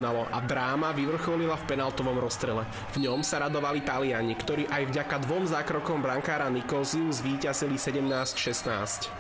A dráma vyvrcholila v penaltovom rozstrele. V ňom sa radovali Taliani, ktorí aj vďaka 2 zákrokom brankára Nicholsu zvíťazili 17-16.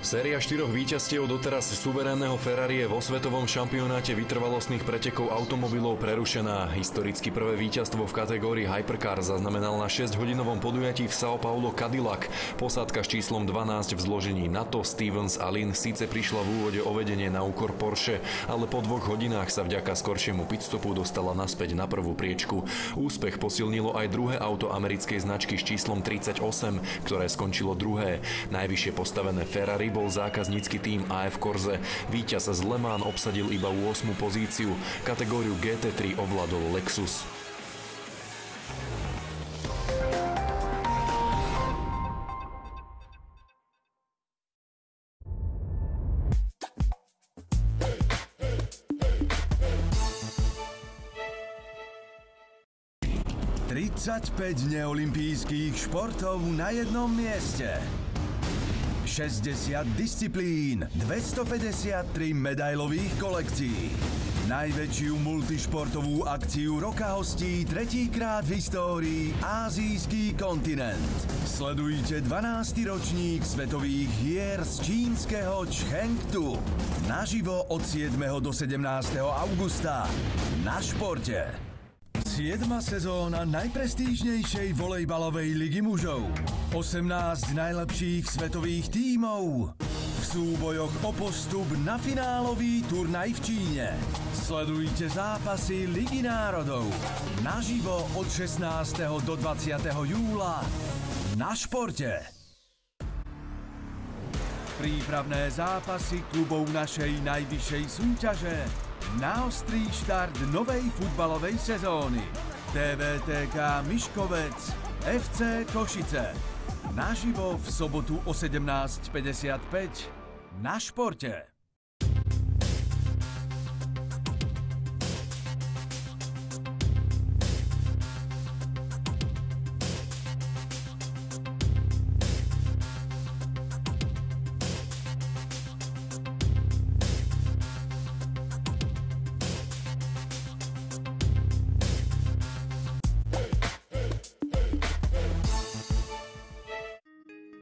Séria 4 víťazstiev doteraz suverénneho Ferrari je vo svetovom šampionáte vytrvalostných pretekov automobilov prerušená. Historicky prvé víťazstvo v kategórii Hypercar zaznamenal na 6-hodinovom podujatí v São Paulo Cadillac. Posádka s číslom 12 v zložení Nato, Stevens a Lin síce prišla v úvode o vedenie na úkor Porsche, ale po 2 hodinách sa vďaka skoršiemu pitstopu dostala naspäť na prvú priečku. Úspech posilnilo aj druhé auto americkej značky s číslom 38, ktoré skončilo druhé. Najvyššie postavené Ferrari bol zákaznícky tím AF Corse. Víťaz z Le Mans obsadil iba 8. pozíciu. Kategóriu GT3 ovládol Lexus. Tridsaťpäť neolympijských športov na jednom mieste. 60 disciplín, 253 medailových kolekcií. Najväčšiu multišportovú akciu roka hostí tretíkrát v histórii ázijský kontinent. Sledujte 12. ročník svetových hier z čínskeho Chengdu. Naživo od 7. do 17. augusta. Na športe. 7. sezóna najprestížnejšej volejbalovej ligy mužov. 18 najlepších svetových tímov v súbojoch o postup na finálový turnaj v Číne. Sledujte zápasy Ligy národov naživo od 16. do 20. júla na športe. Prípravné zápasy klubov našej najvyššej súťaže na ostrý štart novej futbalovej sezóny. TVTK Miškovec, FC Košice. Naživo v sobotu o 17:55 na športe.